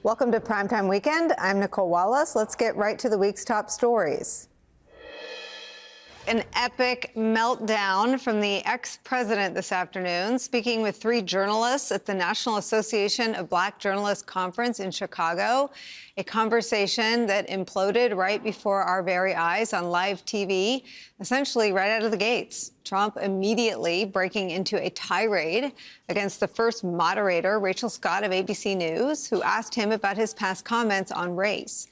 Welcome to Primetime Weekend. I'm Nicole Wallace. Let's get right to the week's top stories. An epic meltdown from the ex-president this afternoon, speaking with three journalists at the National Association of Black Journalists Conference in Chicago, a conversation that imploded right before our very eyes on live TV, essentially right out of the gates. Trump immediately breaking into a tirade against the first moderator, Rachel Scott of ABC News, who asked him about his past comments on race.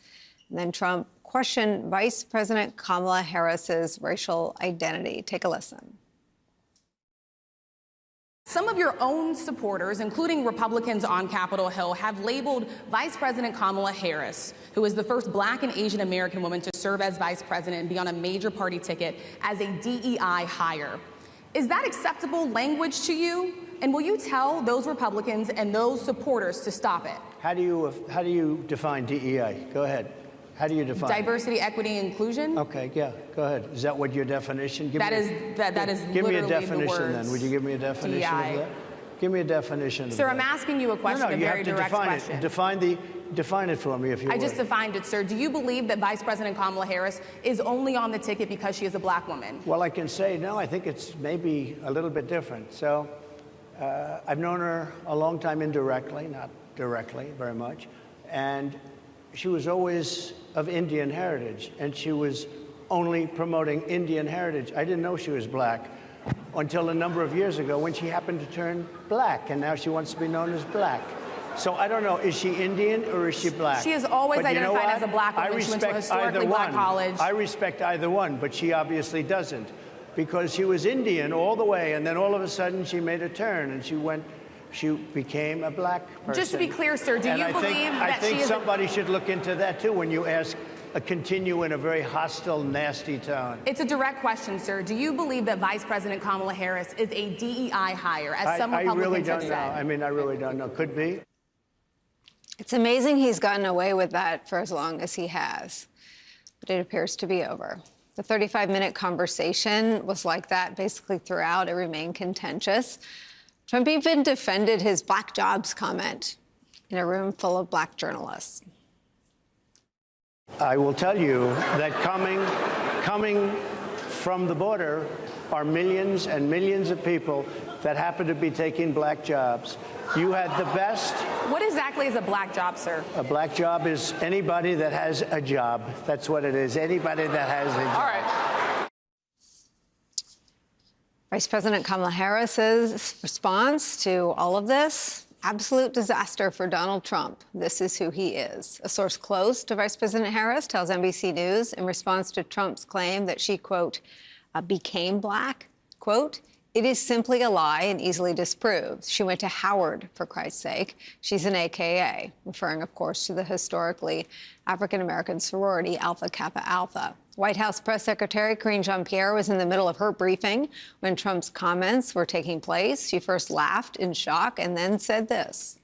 And then Trump questioned Vice President Kamala Harris's racial identity. Take a listen. Some of your own supporters, including Republicans on Capitol Hill, have labeled Vice President Kamala Harris, who is the first Black and Asian American woman to serve as vice president and be on a major party ticket, as a DEI hire. Is that acceptable language to you? And will you tell those Republicans and those supporters to stop it? How do you define DEI? Go ahead. How do you define diversity, equity, and inclusion? Okay, yeah, go ahead. Is that what your definition? That is give me a literally definition the words then. Would you give me a definition DEI. of that? Give me a definition of Sir, that. I'm asking you a question, No, a very direct question. Define it for me, if you would. I just defined it, sir. Do you believe that Vice President Kamala Harris is only on the ticket because she is a Black woman? Well, I can say, no, I think it's maybe a little bit different. So I've known her a long time indirectly, not directly very much. And she was always of Indian heritage, and she was only promoting Indian heritage. I didn't know she was Black until a number of years ago when she happened to turn Black, and now she wants to be known as Black. So I don't know, is she Indian or is she Black? She has always identified as a Black woman. She went to a historically Black college. I respect either one, but she obviously doesn't, because she was Indian all the way, and then all of a sudden she made a turn, and she became a Black person. Just to be clear, sir, do you believe that I think somebody should look into that, too, when you continue in a very hostile, nasty tone. It's a direct question, sir. Do you believe that Vice President Kamala Harris is a DEI hire, as some Republicans have said? I mean, I really don't know. Could be. It's amazing he's gotten away with that for as long as he has, but it appears to be over. The 35-minute conversation was like that basically throughout. It remained contentious. Trump even defended his Black jobs comment in a room full of Black journalists. I will tell you that coming from the border are millions and millions of people that happen to be taking Black jobs. You had the best. What exactly is a Black job, sir? A Black job is anybody that has a job. That's what it is. Anybody that has a job. All right. Vice President Kamala Harris's response to all of this: absolute disaster for Donald Trump. This is who he is. A source close to Vice President Harris tells NBC News in response to Trump's claim that she, quote, became Black, quote, "It is simply a lie and easily disproved. She went to Howard, for Christ's sake. She's an AKA," referring, of course, to the historically African-American sorority Alpha Kappa Alpha. White House Press Secretary Karine Jean-Pierre was in the middle of her briefing when Trump's comments were taking place. She first laughed in shock and then said this.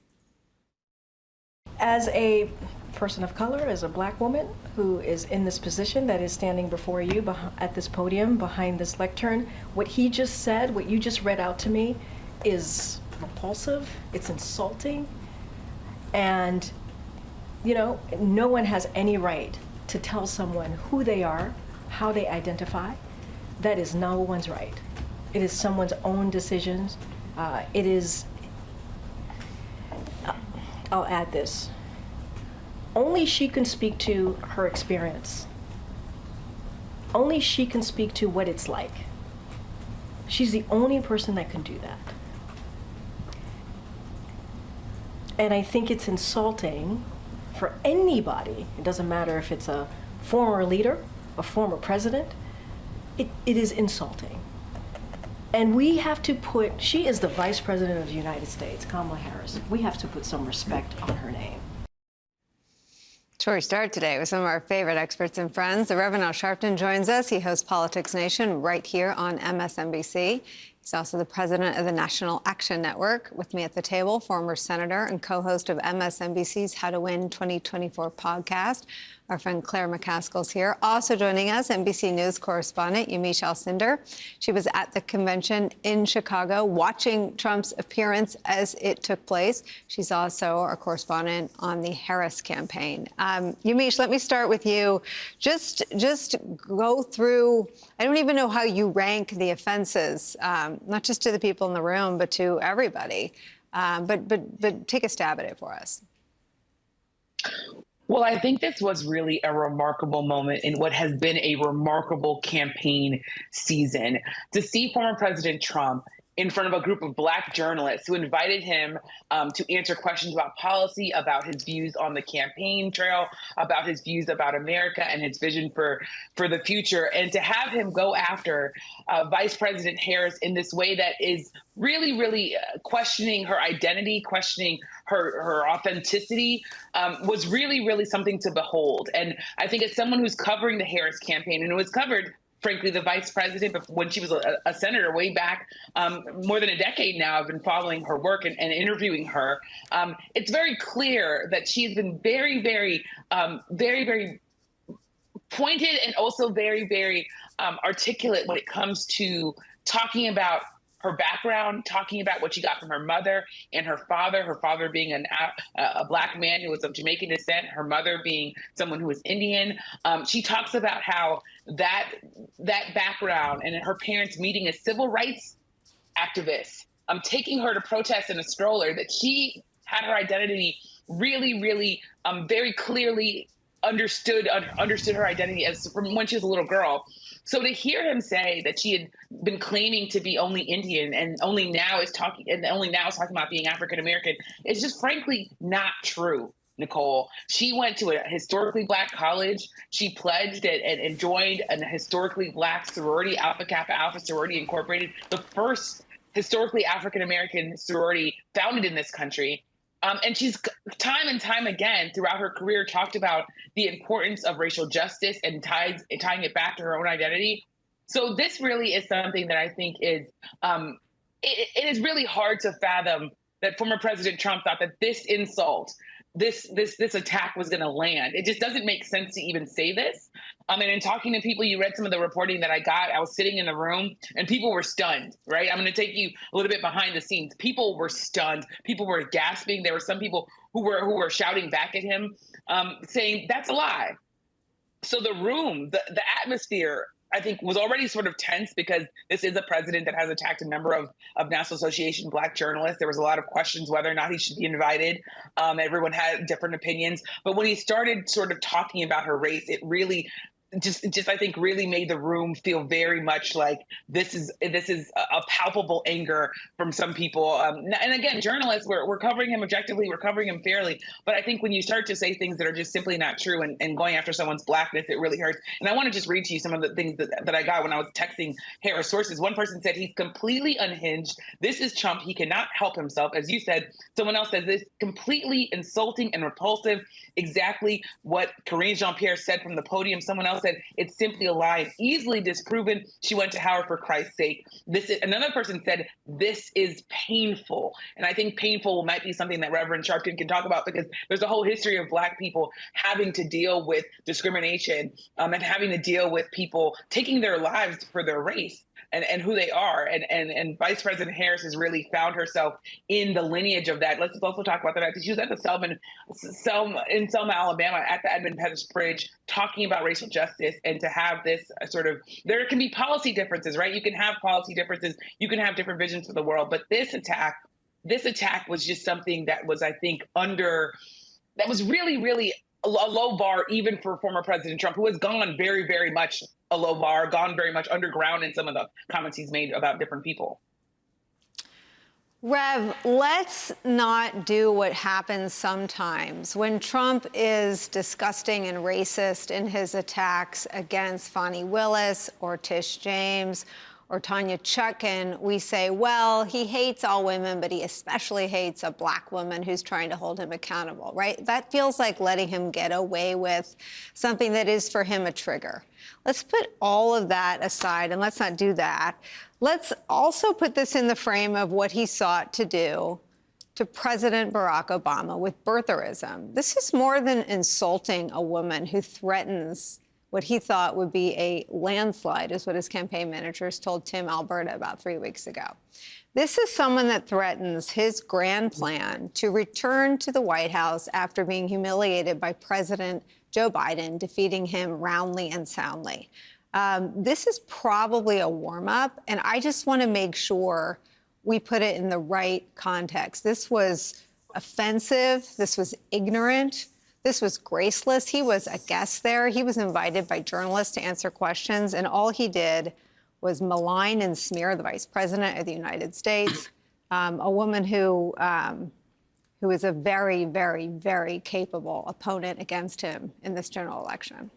As a person of color, as a Black woman who is in this position that is standing before you at this podium behind this lectern, what he just said, what you just read out to me, is repulsive, it's insulting, and, you know, no one has any right to tell someone who they are, how they identify. That is no one's right. It is someone's own decisions. It is, I'll add this. Only she can speak to her experience. Only she can speak to what it's like. She's the only person that can do that. And I think it's insulting for anybody. It doesn't matter if it's a former leader, a former president. It is insulting. And we have to put, she is the Vice President of the United States, Kamala Harris. We have to put some respect on her name. So we start today with some of our favorite experts and friends. The Reverend Al Sharpton joins us. He hosts Politics Nation right here on MSNBC. He's also the president of the National Action Network. With me at the table, former senator and co-host of MSNBC's How to Win 2024 podcast. Our friend Claire McCaskill's here. Also joining us, NBC News correspondent Yamiche Alcindor. She was at the convention in Chicago watching Trump's appearance as it took place. She's also our correspondent on the Harris campaign. Yamiche, let me start with you. Just go through, I don't even know how you rank the offenses, not just to the people in the room, but to everybody. But take a stab at it for us. Well, I think this was really a remarkable moment in what has been a remarkable campaign season. To see former President Trump in front of a group of Black journalists who invited him to answer questions about policy, about his views on the campaign trail, about his views about America and his vision for the future, and to have him go after Vice President Harris in this way that is really questioning her identity, questioning her authenticity, was really something to behold. And I think as someone who's covering the Harris campaign, and it was covered frankly, the vice president, but when she was a senator way back, more than a decade now, I've been following her work and interviewing her. It's very clear that she's been very pointed and also very articulate when it comes to talking about her background, talking about what she got from her mother and her father being a Black man who was of Jamaican descent, her mother being someone who was Indian. She talks about how that background and her parents meeting as civil rights activists, taking her to protest in a stroller, that she had her identity really very clearly understood her identity as from when she was a little girl. So to hear him say that she had been claiming to be only Indian and only now is talking about being African American is just frankly not true, Nicole. She went to a historically Black college. She pledged and joined a historically Black sorority, Alpha Kappa Alpha Sorority Incorporated, the first historically African American sorority founded in this country. And she's time and time again throughout her career talked about the importance of racial justice and tying it back to her own identity. So this really is something that I think is, it is really hard to fathom that former President Trump thought that this insult, this attack was going to land. It just doesn't make sense to even say this. And in talking to people, you read some of the reporting that I got. I was sitting in the room and people were stunned, right? I'm going to take you a little bit behind the scenes. People were stunned. People were gasping. There were some people who were shouting back at him, saying, that's a lie. So the room, the atmosphere, I think, was already sort of tense because this is a president that has attacked a number of National Association Black journalists. There was a lot of questions whether or not he should be invited. Everyone had different opinions. But when he started sort of talking about her race, it really just I think really made the room feel very much like this is a palpable anger from some people. And again, journalists, we're covering him objectively, we're covering him fairly. But I think when you start to say things that are just simply not true and going after someone's Blackness, it really hurts. And I want to just read to you some of the things that I got when I was texting Harris sources. One person said he's completely unhinged. This is Trump. He cannot help himself. As you said, someone else said this completely insulting and repulsive. Exactly what Karine Jean-Pierre said from the podium. Someone else said it's simply a lie and easily disproven. She went to Howard for Christ's sake. Another person said this is painful. And I think painful might be something that Reverend Sharpton can talk about because there's a whole history of Black people having to deal with discrimination and having to deal with people taking their lives for their race and who they are. And Vice President Harris has really found herself in the lineage of that. Let's also talk about the fact that she was at in Selma, Alabama, at the Edmund Pettus Bridge, talking about racial justice, and to have this sort of, there can be policy differences, right? You can have policy differences, you can have different visions for the world, but this attack was just something that was, I think, that was really a low bar, even for former President Trump, who has gone very much a low bar, gone very much underground in some of the comments he's made about different people. Rev, let's not do what happens sometimes when Trump is disgusting and racist in his attacks against Fani Willis or Tish James or Tanya Chutkan, we say, well, he hates all women, but he especially hates a black woman who's trying to hold him accountable, right? That feels like letting him get away with something that is for him a trigger. Let's put all of that aside, and let's not do that. Let's also put this in the frame of what he sought to do to President Barack Obama with birtherism. This is more than insulting a woman who threatens what he thought would be a landslide, is what his campaign managers told Tim Alberta about 3 weeks ago. This is someone that threatens his grand plan to return to the White House after being humiliated by President Joe Biden, defeating him roundly and soundly. This is probably a warm-up, and I just want to make sure we put it in the right context. This was offensive. This was ignorant. This was graceless. He was a guest there. He was invited by journalists to answer questions, and all he did was malign and smear the Vice President of the United States, a woman who is a very, very, very capable opponent against him in this general election.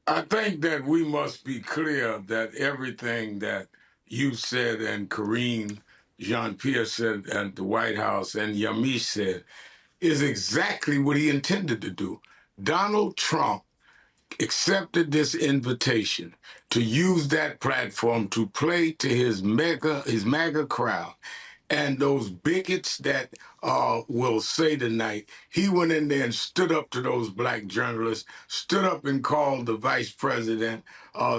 I think that we must be clear that everything that you said and Karine Jean-Pierre said at the White House and Yamiche said is exactly what he intended to do. Donald Trump accepted this invitation to use that platform to play to his MAGA crowd. And those bigots that will say tonight, he went in there and stood up to those black journalists, stood up and called the vice president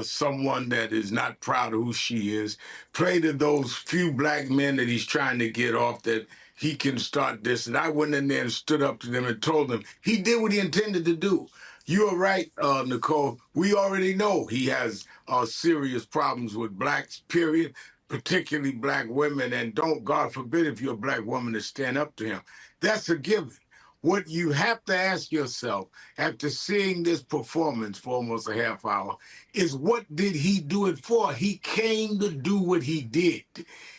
someone that is not proud of who she is, played to those few black men that he's trying to get off that he can start this. And I went in there and stood up to them and told them he did what he intended to do. You are right, Nicole. We already know he has serious problems with blacks, period, particularly black women. And don't, God forbid, if you're a black woman to stand up to him. That's a given. What you have to ask yourself after seeing this performance for almost a half hour is, what did he do it for? He came to do what he did.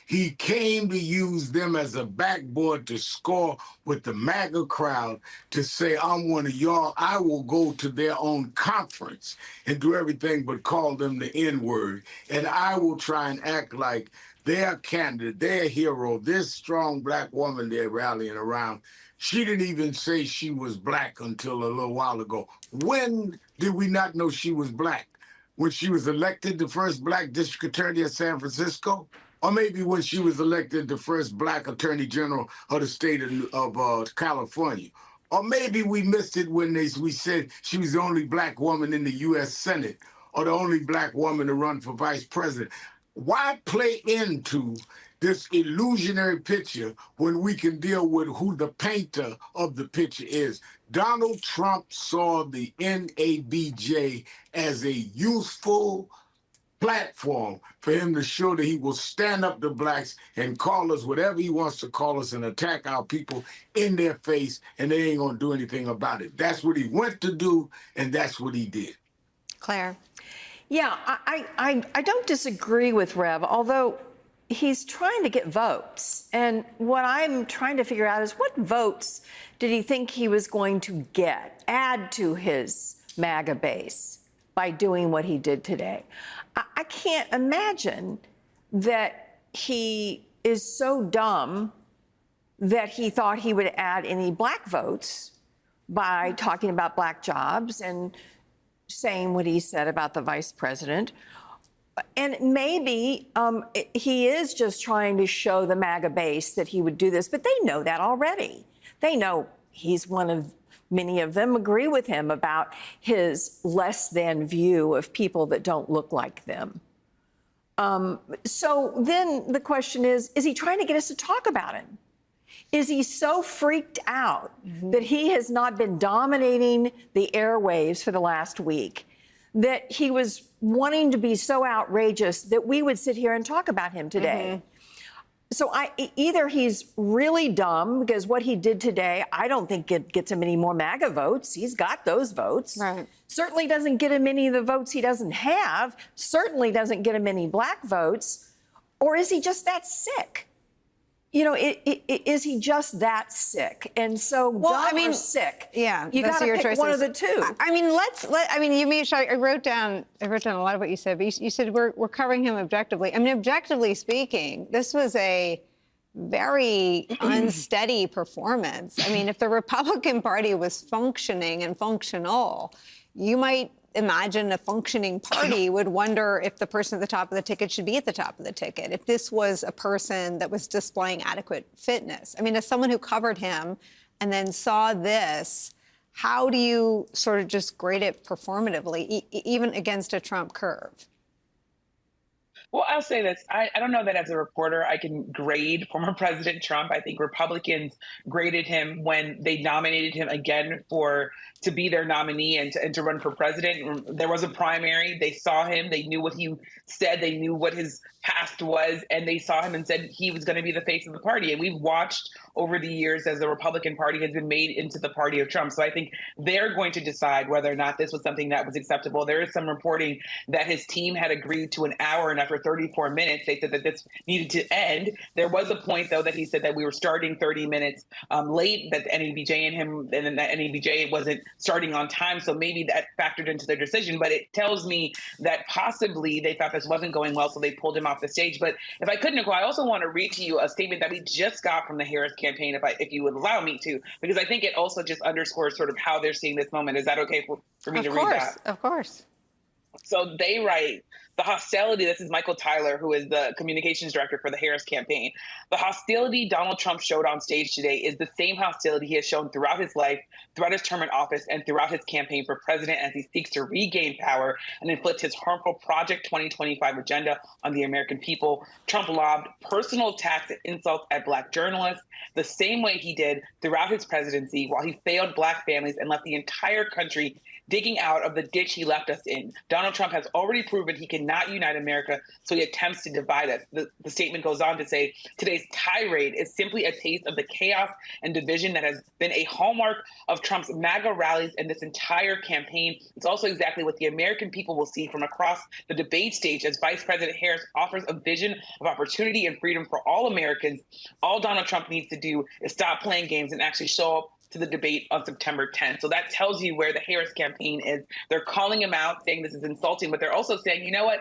He came to use them as a backboard to score with the MAGA crowd, to say, I'm one of y'all. I will go to their own conference and do everything but call them the N-word. And I will try and act like their candidate, their hero, this strong black woman they're rallying around. She didn't even say she was black until a little while ago. When did we not know she was black? When she was elected the first black district attorney of San Francisco? Or maybe when she was elected the first black attorney general of the state of California. Or maybe we missed it when we said she was the only black woman in the U.S. Senate, or the only black woman to run for vice president. Why play into this illusionary picture when we can deal with who the painter of the picture is? Donald Trump saw the NABJ as a useful platform for him to show that he will stand up to blacks and call us whatever he wants to call us and attack our people in their face, and they ain't gonna do anything about it. That's what he went to do, and that's what he did. Claire. Yeah, I don't disagree with Rev, although he's trying to get votes. And what I'm trying to figure out is, what votes did he think he was going to add to his MAGA base by doing what he did today? I can't imagine that he is so dumb that he thought he would add any black votes by talking about black jobs and saying what he said about the vice president. And maybe he is just trying to show the MAGA base that he would do this, but they know that already. They know he's one of, many of them agree with him about his less than view of people that don't look like them. So then the question is he trying to get us to talk about him? Is he so freaked out that he has not been dominating the airwaves for the last week that he was wanting to be so outrageous that we would sit here and talk about him today? So either he's really dumb, because what he did today, I don't think it gets him any more MAGA votes. He's got those votes. Right. Certainly doesn't get him any of the votes he doesn't have. Certainly doesn't get him any black votes. Or is he just that sick? you know, is he just that sick? And so, dumb or sick. Yeah, you got to pick choices. one of the two. I mean, Yamiche, I wrote down a lot of what you said, but you said we're covering him objectively. I mean, objectively speaking, this was a very unsteady performance. I mean, if the Republican Party was functioning and functional, you might imagine a functioning party would wonder if the person at the top of the ticket should be at the top of the ticket, if this was a person that was displaying adequate fitness. I mean, as someone who covered him and then saw this, how do you sort of just grade it performatively, even against a Trump curve? Well, I'll say this. I don't know that as a reporter I can grade former President Trump. I think Republicans graded him when they nominated him again to be their nominee and to run for president. There was a primary. They saw him. They knew what he said. They knew what his past was. And they saw him and said he was going to be the face of the party. And we've watched over the years as the Republican Party has been made into the party of Trump. So I think they're going to decide whether or not this was something that was acceptable. There is some reporting that his team had agreed to an hour, and after 34 minutes, they said that this needed to end. There was a point, though, that he said that we were starting 30 minutes late, that the NABJ and him, and then that NABJ wasn't starting on time. So maybe that factored into their decision. But it tells me that possibly they thought this wasn't going well, so they pulled him off the stage. But if I could, Nicole, I also want to read to you a statement that we just got from the Harris campaign, if you would allow me to, because I think it also just underscores sort of how they're seeing this moment. Is that okay for me to read that? Of course. So they write, the hostility, this is Michael Tyler, who is the communications director for the Harris campaign. The hostility Donald Trump showed on stage today is the same hostility he has shown throughout his life, throughout his term in office, and throughout his campaign for president as he seeks to regain power and inflict his harmful Project 2025 agenda on the American people. Trump lobbed personal attacks and insults at Black journalists the same way he did throughout his presidency, while he failed Black families and left the entire country digging out of the ditch he left us in. Donald Trump has already proven he cannot unite America, so he attempts to divide us. The statement goes on to say, today's tirade is simply a taste of the chaos and division that has been a hallmark of Trump's MAGA rallies and this entire campaign. It's also exactly what the American people will see from across the debate stage as Vice President Harris offers a vision of opportunity and freedom for all Americans. All Donald Trump needs to do is stop playing games and actually show up to the debate on September 10th. So that tells you where the Harris campaign is. They're calling him out, saying this is insulting, but they're also saying, you know what?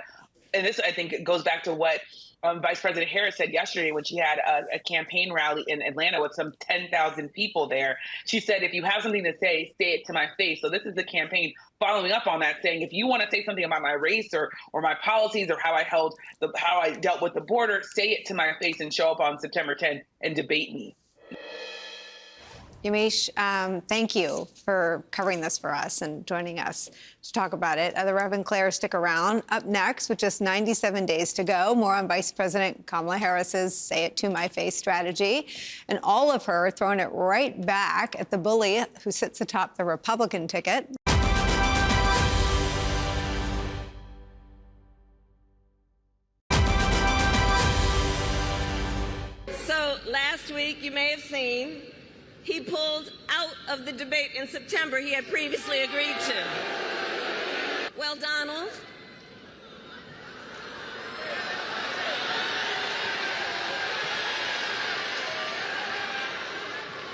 And this, I think, goes back to what Vice President Harris said yesterday when she had a campaign rally in Atlanta with some 10,000 people there. She said, if you have something to say it to my face. So this is the campaign following up on that, saying, if you want to say something about my race or my policies or how I dealt with the border, say it to my face and show up on September 10th and debate me. Yamiche, thank you for covering this for us and joining us to talk about it. The Rev and Claire, stick around. Up next, with just 97 days to go, more on Vice President Kamala Harris's say it to my face strategy, and all of her throwing it right back at the bully who sits atop the Republican ticket. So last week, you may have seen, he pulled out of the debate in September he had previously agreed to. Well, Donald,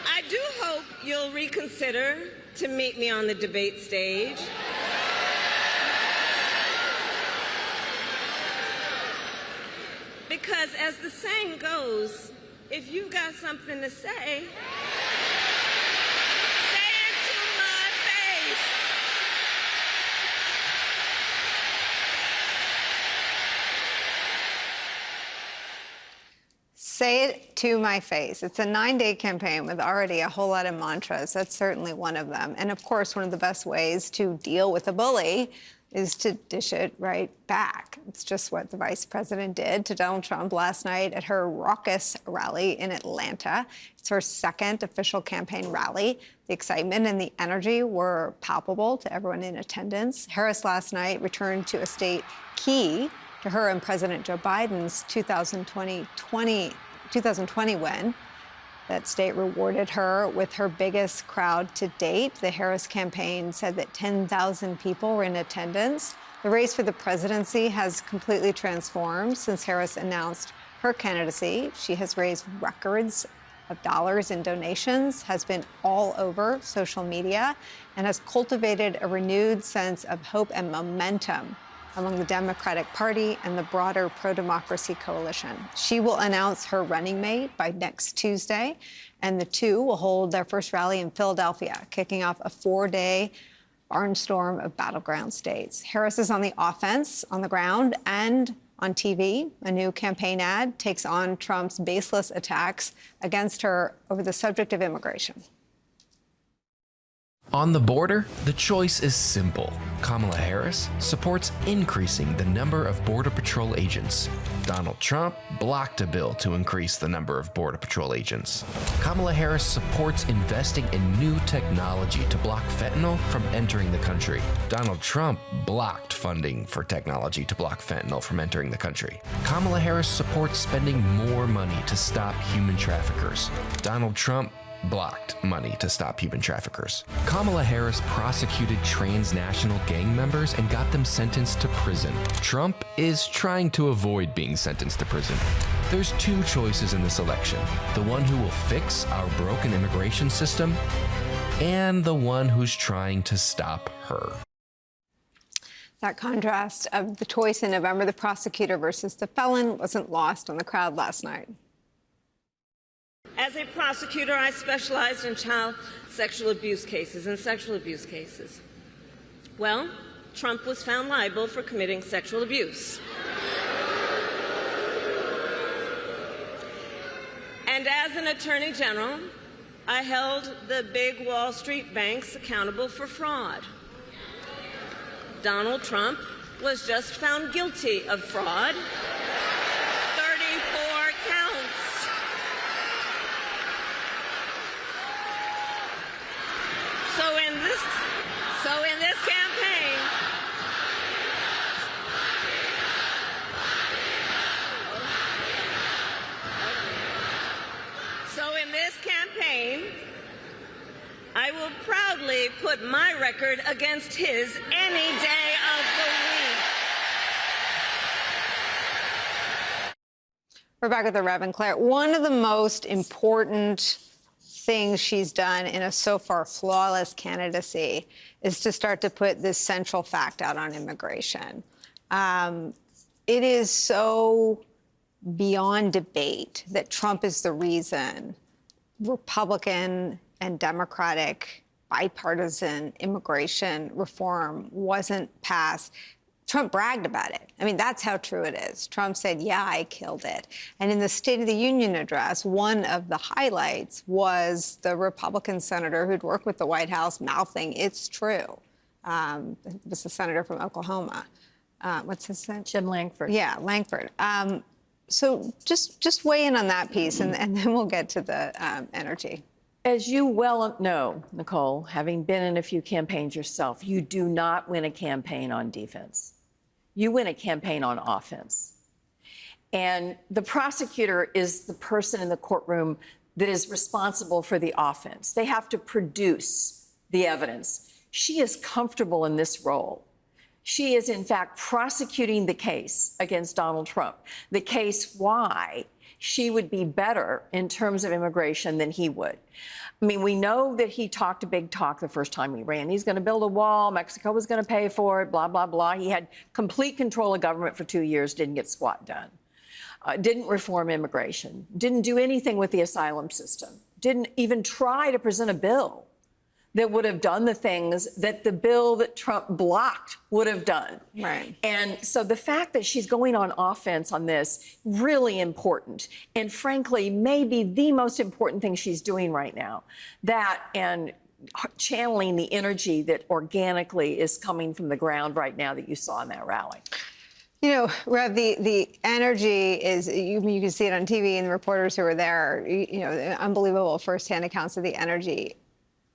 I do hope you'll reconsider to meet me on the debate stage. Because as the saying goes, if you've got something to say, say it to my face. Say it to my face. It's a 9-day campaign with already a whole lot of mantras. That's certainly one of them. And of course, one of the best ways to deal with a bully is to dish it right back. It's just what the vice president did to Donald Trump last night at her raucous rally in Atlanta. It's her second official campaign rally. The excitement and the energy were palpable to everyone in attendance. Harris last night returned to a state key to her and President Joe Biden's 2020 win. That state rewarded her with her biggest crowd to date. The Harris campaign said that 10,000 people were in attendance. The race for the presidency has completely transformed since Harris announced her her candidacy. She has raised records of dollars in donations, has been all over social media, and has cultivated a renewed sense of hope and momentum among the Democratic Party and the broader pro-democracy coalition. She will announce her running mate by next Tuesday, and the two will hold their first rally in Philadelphia, kicking off a 4-day barnstorm of battleground states. Harris is on the offense, on the ground, and on TV. A new campaign ad takes on Trump's baseless attacks against her over the subject of immigration. On the border, the choice is simple. Kamala Harris supports increasing the number of Border Patrol agents. Donald Trump blocked a bill to increase the number of Border Patrol agents. Kamala Harris supports investing in new technology to block fentanyl from entering the country. Donald Trump blocked funding for technology to block fentanyl from entering the country. Kamala Harris supports spending more money to stop human traffickers. Donald Trump blocked money to stop human traffickers. Kamala Harris prosecuted transnational gang members and got them sentenced to prison. Trump is trying to avoid being sentenced to prison. There's two choices in this election: the one who will fix our broken immigration system and the one who's trying to stop her. That contrast of the choice in November, the prosecutor versus the felon, wasn't lost on the crowd last night. As a prosecutor, I specialized in child sexual abuse cases and sexual abuse cases. Well, Trump was found liable for committing sexual abuse. And as an attorney general, I held the big Wall Street banks accountable for fraud. Donald Trump was just found guilty of fraud. 34 counts. So in this campaign, I will proudly put my record against his any day of the week. We're back with the Reverend Claire. One of the most important things she's done in a so far flawless candidacy is to start to put this central fact out on immigration. It is so beyond debate that Trump is the reason Republican and Democratic bipartisan immigration reform wasn't passed. Trump bragged about it. I mean, that's how true it is. Trump said, yeah, I killed it. And in the State of the Union address, one of the highlights was the Republican senator who'd worked with the White House mouthing, it's true. It was the senator from Oklahoma. What's his name? Jim Lankford. Yeah, Lankford. So just weigh in on that piece, and then we'll get to the energy. As you well know, Nicole, having been in a few campaigns yourself, you do not win a campaign on defense. You win a campaign on offense. And the prosecutor is the person in the courtroom that is responsible for the offense. They have to produce the evidence. She is comfortable in this role. She is, in fact, prosecuting the case against Donald Trump, the case why she would be better in terms of immigration than he would. I mean, we know that he talked a big talk the first time he ran. He's going to build a wall. Mexico was going to pay for it, blah, blah, blah. He had complete control of government for 2 years, didn't get squat done. Didn't reform immigration, didn't do anything with the asylum system, didn't even try to present a bill that would have done the things that the bill that Trump blocked would have done. Right. And so the fact that she's going on offense on this, really important. And frankly, maybe the most important thing she's doing right now. That and channeling the energy that organically is coming from the ground right now that you saw in that rally. You know, Rev, the energy is, you can see it on TV and the reporters who were there, you know, unbelievable firsthand accounts of the energy.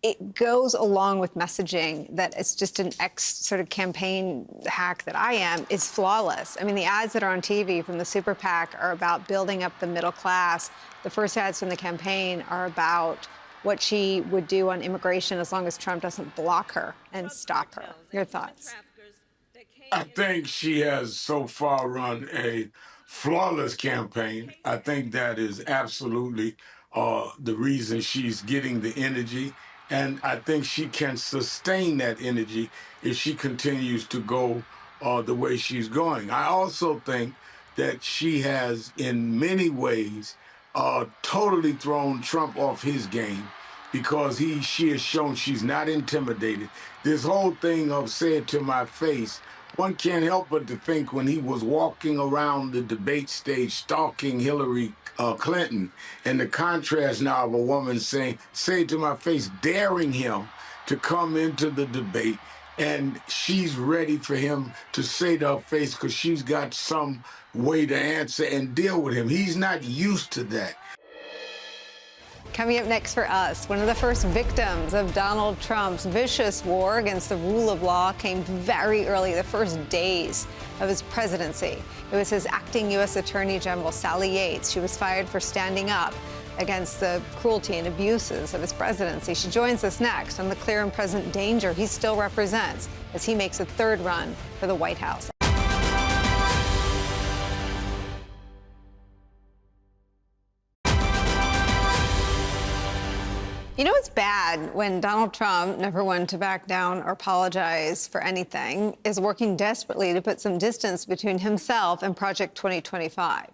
It goes along with messaging that it's just an sort of campaign hack that I am, is flawless. I mean, the ads that are on TV from the super PAC are about building up the middle class. The first ads from the campaign are about what she would do on immigration as long as Trump doesn't block her and stop her. Your thoughts? I think she has so far run a flawless campaign. I think that is absolutely the reason she's getting the energy. And I think she can sustain that energy if she continues to go the way she's going. I also think that she has, in many ways, totally thrown Trump off his game because she has shown she's not intimidated. This whole thing of say it to my face, one can't help but to think when he was walking around the debate stage stalking Hillary Clinton, and the contrast now of a woman saying, say it to my face, daring him to come into the debate. And she's ready for him to say to her face because she's got some way to answer and deal with him. He's not used to that. Coming up next for us, one of the first victims of Donald Trump's vicious war against the rule of law came very early, the first days of his presidency. It was his acting U.S. Attorney General, Sally Yates. She was fired for standing up against the cruelty and abuses of his presidency. She joins us next on the clear and present danger he still represents as he makes a third run for the White House. You know, it's bad when Donald Trump, never one to back down or apologize for anything, is working desperately to put some distance between himself and Project 2025.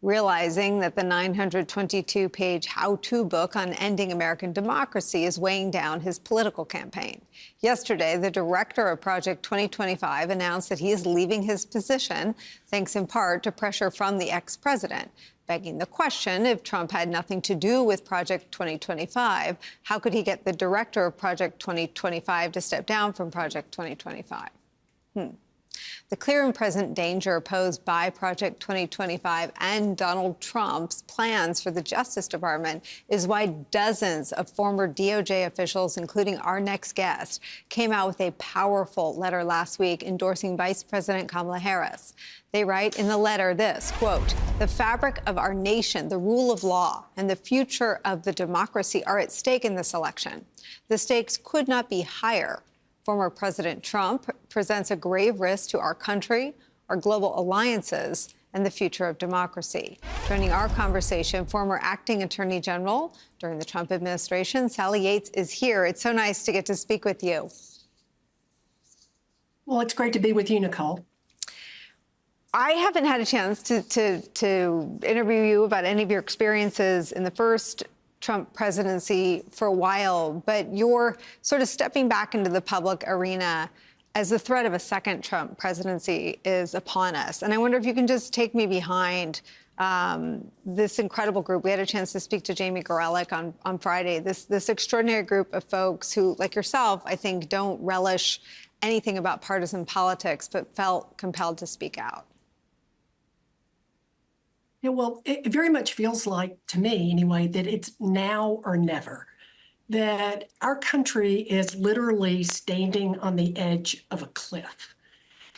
Realizing that the 922-page how-to book on ending American democracy is weighing down his political campaign. Yesterday, the director of Project 2025 announced that he is leaving his position, thanks in part to pressure from the ex-president. Begging the question, if Trump had nothing to do with Project 2025, how could he get the director of Project 2025 to step down from Project 2025? The clear and present danger posed by Project 2025 and Donald Trump's plans for the Justice Department is why dozens of former DOJ officials, including our next guest, came out with a powerful letter last week endorsing Vice President Kamala Harris. They write in the letter this, quote, "The fabric of our nation, the rule of law, and the future of the democracy are at stake in this election. The stakes could not be higher. Former President Trump presents a grave risk to our country, our global alliances, and the future of democracy." Joining our conversation, former acting attorney general during the Trump administration, Sally Yates, is here. It's so nice to get to speak with you. Well, it's great to be with you, Nicole. I haven't had a chance to interview you about any of your experiences in the first Trump presidency for a while, but you're sort of stepping back into the public arena as the threat of a second Trump presidency is upon us. And I wonder if you can just take me behind this incredible group. We had a chance to speak to Jamie Gorelick on Friday, this extraordinary group of folks who, like yourself, I think don't relish anything about partisan politics, but felt compelled to speak out. Yeah, well, it very much feels like, to me anyway, that it's now or never, that our country is literally standing on the edge of a cliff.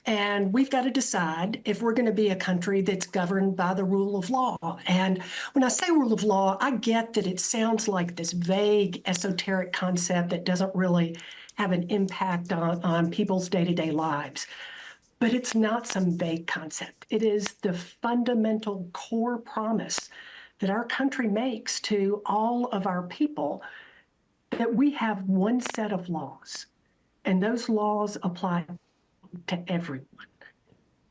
And we've got to decide if we're going to be a country that's governed by the rule of law. And when I say rule of law, I get that it sounds like this vague, esoteric concept that doesn't really have an impact on people's day-to-day lives. But it's not some vague concept. It is the fundamental core promise that our country makes to all of our people that we have one set of laws, and those laws apply to everyone.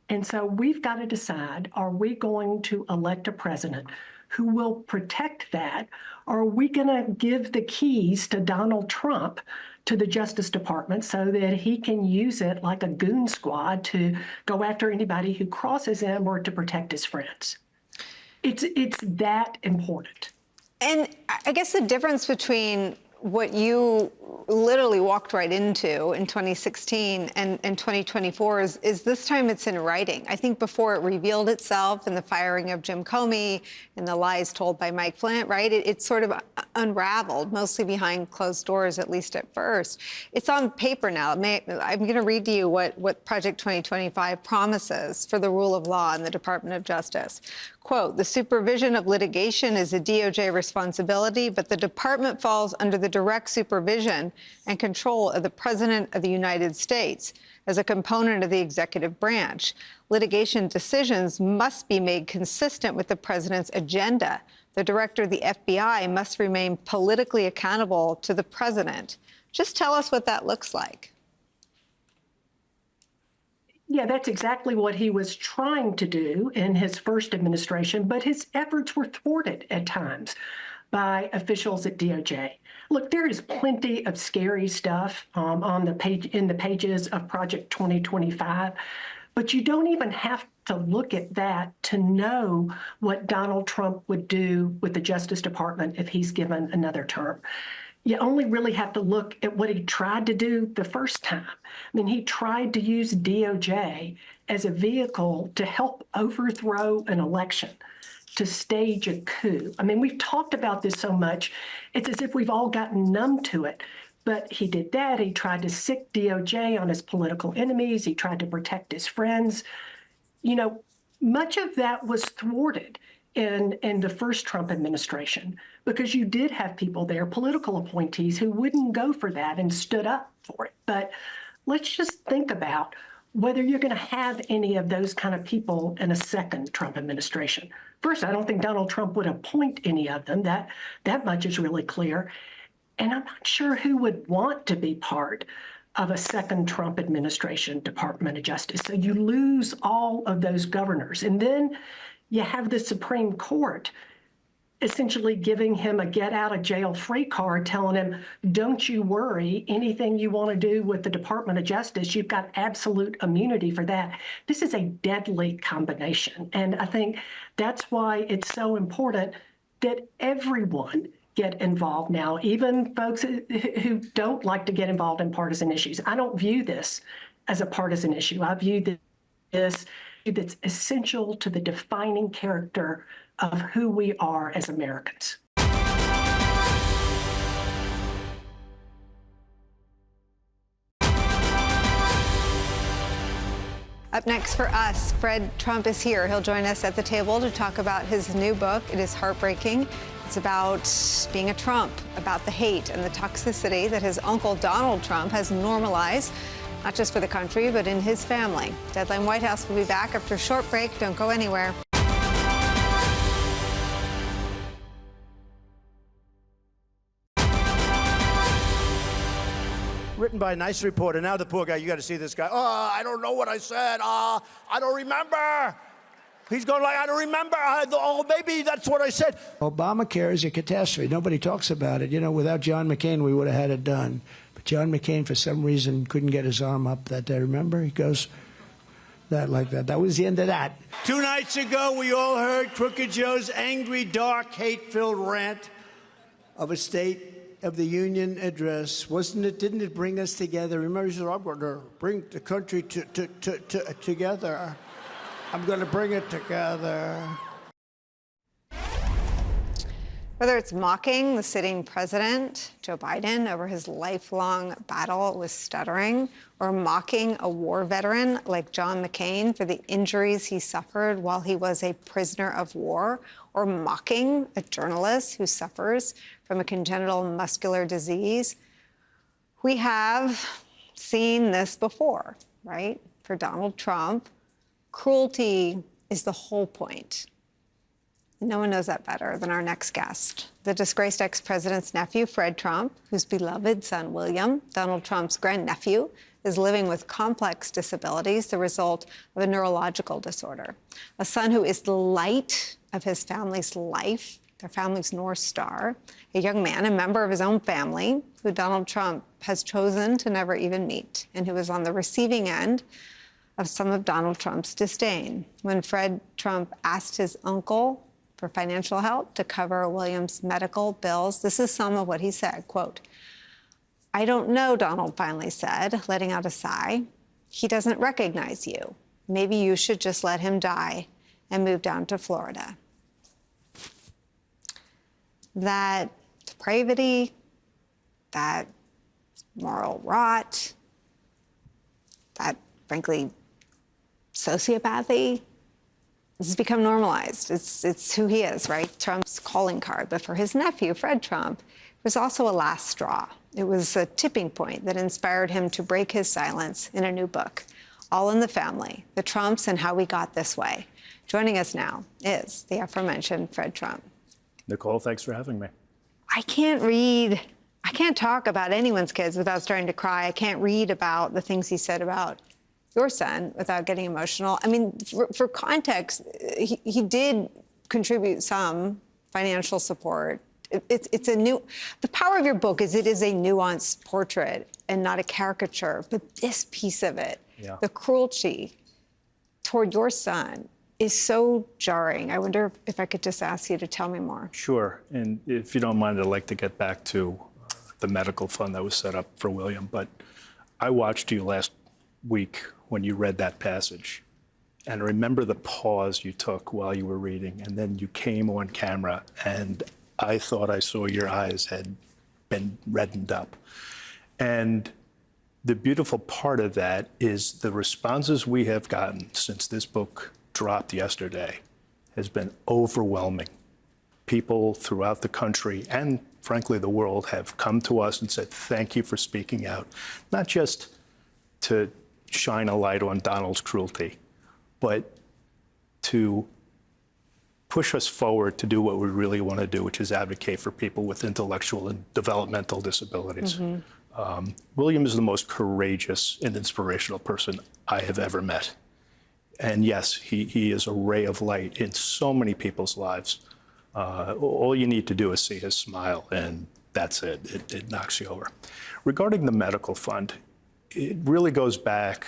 And so we've got to decide, are we going to elect a president who will protect that, or are we going to give the keys to Donald Trump to the Justice Department so that he can use it like a goon squad to go after anybody who crosses him or to protect his friends? It's that important. And I guess the difference between what you literally walked right into in 2016 and 2024 is this time it's in writing. I think before it revealed itself in the firing of Jim Comey and the lies told by Mike Flynn, right? It sort of unraveled, mostly behind closed doors, at least at first. It's on paper now. I'm going to read to you what Project 2025 promises for the rule of law in the Department of Justice. Quote, the supervision of litigation is a DOJ responsibility, but the department falls under the direct supervision and control of the President of the United States as a component of the executive branch. Litigation decisions must be made consistent with the president's agenda. The director of the FBI must remain politically accountable to the president. Just tell us what that looks like. Yeah, that's exactly what he was trying to do in his first administration, but his efforts were thwarted at times by officials at DOJ. Look, there is plenty of scary stuff on the page in the pages of Project 2025, but you don't even have to look at that to know what Donald Trump would do with the Justice Department if he's given another term. You only really have to look at what he tried to do the first time. I mean, he tried to use DOJ as a vehicle to help overthrow an election, to stage a coup. I mean, we've talked about this so much, it's as if we've all gotten numb to it. But he did that. He tried to sic DOJ on his political enemies. He tried to protect his friends. You know, much of that was thwarted in the first Trump administration, because you did have people there, political appointees, who wouldn't go for that and stood up for it. But let's just think about whether you're going to have any of those kind of people in a second Trump administration. First, I don't think Donald Trump would appoint any of them. That much is really clear. And I'm not sure who would want to be part of a second Trump administration Department of Justice. So you lose all of those governors. And then you have the Supreme Court essentially giving him a get out of jail free card, telling him, don't you worry, anything you want to do with the Department of Justice, you've got absolute immunity for that. This is a deadly combination. And I think that's why it's so important that everyone get involved now, even folks who don't like to get involved in partisan issues. I don't view this as a partisan issue. I view this that's essential to the defining character of who we are as Americans. Up next for us, Fred Trump is here. He'll join us at the table to talk about his new book. It is heartbreaking. It's about being a Trump, about the hate and the toxicity that his uncle Donald Trump has normalized, not just for the country, but in his family. Deadline White House will be back after a short break. Don't go anywhere. Written by a nice reporter. Now the poor guy, you got to see this guy. Oh, I don't know what I said. I don't remember. He's going like, I don't remember. Oh, maybe that's what I said. Obamacare is a catastrophe. Nobody talks about it. You know, without John McCain, we would have had it done. But John McCain, for some reason, couldn't get his arm up that day. Remember? He goes that like that. That was the end of that. 2 nights ago, we all heard Crooked Joe's angry, dark, hate-filled rant of a State of the Union address. Wasn't it? Didn't it bring us together? Remember, he said, I'm going to bring the country together. I'm going to bring it together. Whether it's mocking the sitting president, Joe Biden, over his lifelong battle with stuttering, or mocking a war veteran like John McCain for the injuries he suffered while he was a prisoner of war, or mocking a journalist who suffers from a congenital muscular disease, we have seen this before, right? For Donald Trump, cruelty is the whole point. No one knows that better than our next guest. The disgraced ex-president's nephew, Fred Trump, whose beloved son, William, Donald Trump's grandnephew, is living with complex disabilities, the result of a neurological disorder. A son who is the light of his family's life, their family's North Star, a young man, a member of his own family, who Donald Trump has chosen to never even meet, and who is on the receiving end of some of Donald Trump's disdain. When Fred Trump asked his uncle for financial help to cover William's medical bills, this is some of what he said, quote, I don't know, Donald finally said, letting out a sigh. He doesn't recognize you. Maybe you should just let him die and move down to Florida. That depravity, that moral rot, that, frankly, sociopathy, This has become normalized. It's who he is, right? Trump's calling card. But for his nephew, Fred Trump, it was also a last straw. It was a tipping point that inspired him to break his silence in a new book, All in the Family, The Trumps and How We Got This Way. Joining us now is the aforementioned Fred Trump. Nicole, thanks for having me. I can't talk about anyone's kids without starting to cry. I can't read about the things he said about your son without getting emotional. I mean, for context, he did contribute some financial support. The power of your book is it is a nuanced portrait and not a caricature. But this piece of it, the cruelty toward your son, is so jarring. I wonder if I could just ask you to tell me more. Sure. And if you don't mind, I'd like to get back to the medical fund that was set up for William. But I watched you last week when you read that passage. And I remember the pause you took while you were reading. And then you came on camera, and I thought I saw your eyes had been reddened up. And the beautiful part of that is the responses we have gotten since this book dropped yesterday has been overwhelming. People throughout the country and frankly the world have come to us and said, thank you for speaking out, not just to shine a light on Donald's cruelty, but to push us forward to do what we really want to do, which is advocate for people with intellectual and developmental disabilities. William is the most courageous and inspirational person I have ever met. And yes, he is a ray of light in so many people's lives. All you need to do is see his smile, and that's it. It knocks you over. Regarding the medical fund, it really goes back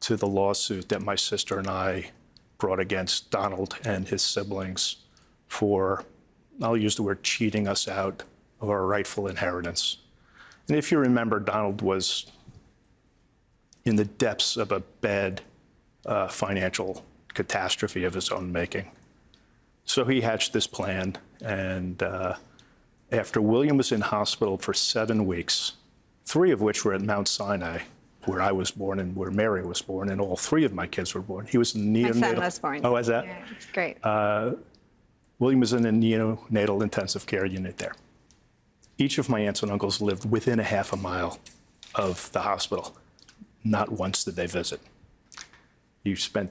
to the lawsuit that my sister and I brought against Donald and his siblings for, I'll use the word, cheating us out of our rightful inheritance. And if you remember, Donald was in the depths of a bad financial catastrophe of his own making. So he hatched this plan, and after William was in hospital for 7 weeks, 3 of which were at Mount Sinai, where I was born and where Mary was born, and all 3 of my kids were born. He was in neonatal. My son was born. Oh, is that? Yeah, it's great. William was in a neonatal intensive care unit there. Each of my aunts and uncles lived within a half a mile of the hospital. Not once did they visit. You spent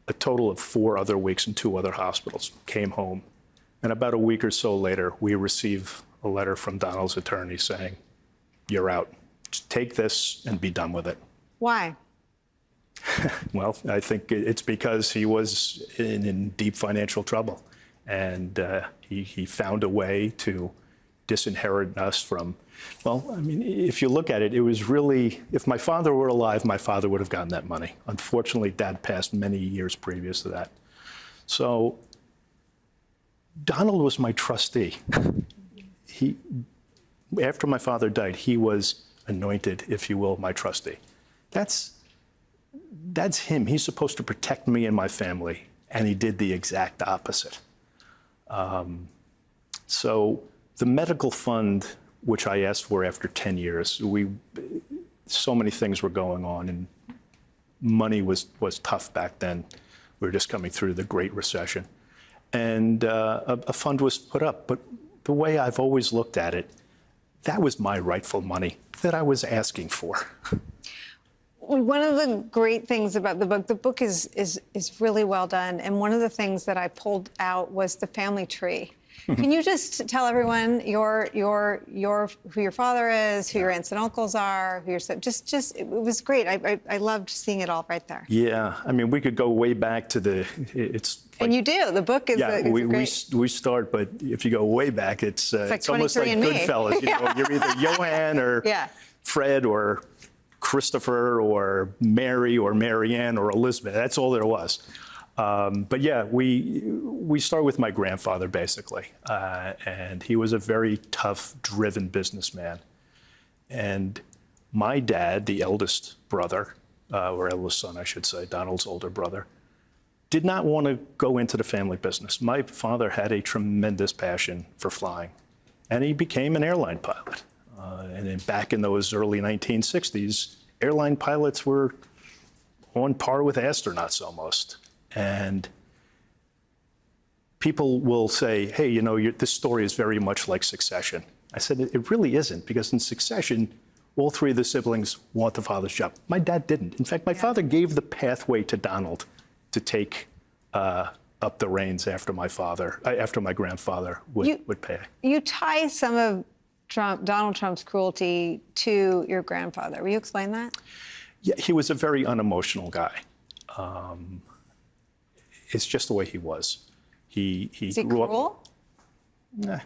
a total of 4 other weeks in 2 other hospitals, came home, and about a week or so later, we received a letter from Donald's attorney saying, you're out. Just take this and be done with it. Why? Well, I think it's because he was in deep financial trouble, and he found a way to disinherit us from, well, I mean, if you look at it, it was really, if my father were alive, my father would have gotten that money. Unfortunately, Dad passed many years previous to that. So Donald was my trustee. After my father died, he was anointed, if you will, my trustee. That's him. He's supposed to protect me and my family, and he did the exact opposite. So the medical fund, which I asked for after 10 years, so many things were going on, and money was tough back then. We were just coming through the Great Recession. And a fund was put up. But the way I've always looked at it, that was my rightful money that I was asking for. One of the great things about the book is really well done. And one of the things that I pulled out was the family tree. Can you just tell everyone who your father is, who your aunts and uncles are, who your son? Just it was great. I loved seeing it all right there. Yeah, I mean, we could go way back to it's. Like, and you do. The book is. Yeah, we start, but if you go way back, it's almost like Goodfellas. You know, you're either Johann or Fred or Christopher or Mary or Marianne or Elizabeth. That's all there was. But yeah, we start with my grandfather, basically. And he was a very tough, driven businessman. And my dad, the eldest brother, or eldest son, I should say, Donald's older brother, did not want to go into the family business. My father had a tremendous passion for flying, and he became an airline pilot. And then back in those early 1960s, airline pilots were on par with astronauts almost. And people will say, hey, you know, this story is very much like Succession. I said, it really isn't, because in Succession, all three of the siblings want the father's job. My dad didn't. In fact, my father gave the pathway to Donald to take up the reins after my grandfather would pay. You tie some of Donald Trump's cruelty to your grandfather. Will you explain that? Yeah, he was a very unemotional guy. It's just the way he was. He Is he grew cruel? up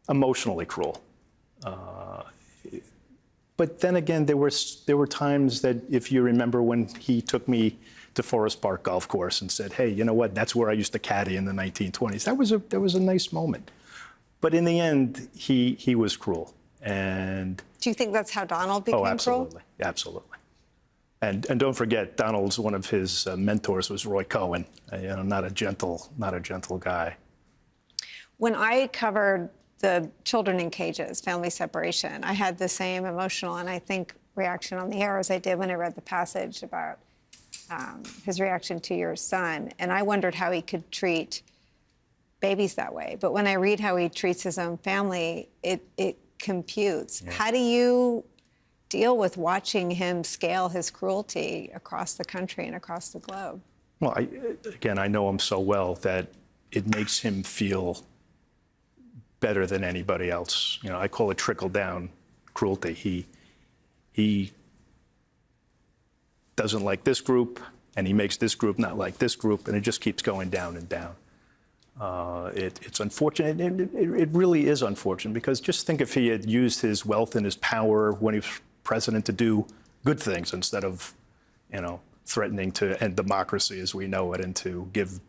emotionally cruel. But then again, there were times that, if you remember, when he took me to Forest Park Golf Course and said, hey, you know what, that's where I used to caddy in the 1920s. That was a nice moment. But in the end, he was cruel. And do you think that's how Donald became cruel? Absolutely, absolutely. And don't forget, Donald's one of his mentors was Roy Cohen. You know, not a gentle guy. When I covered the children in cages, family separation, I had the same emotional and I think reaction on the air as I did when I read the passage about his reaction to your son. And I wondered how he could treat babies that way. But when I read how he treats his own family, it computes. Yeah. How do you deal with watching him scale his cruelty across the country and across the globe? Well, I know him so well that it makes him feel better than anybody else. You know, I call it trickle-down cruelty. He doesn't like this group, and he makes this group not like this group, and it just keeps going down and down. It's unfortunate. It really is unfortunate, because just think if he had used his wealth and his power when he was president to do good things instead of, you know, threatening to end democracy as we know it and to give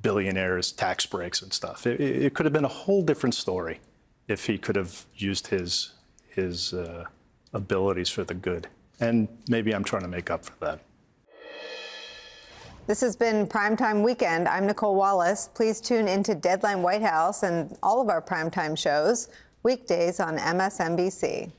billionaires tax breaks and stuff. It could have been a whole different story if he could have used his abilities for the good. And maybe I'm trying to make up for that. This has been Primetime Weekend. I'm Nicole Wallace. Please tune into Deadline White House and all of our primetime shows weekdays on MSNBC.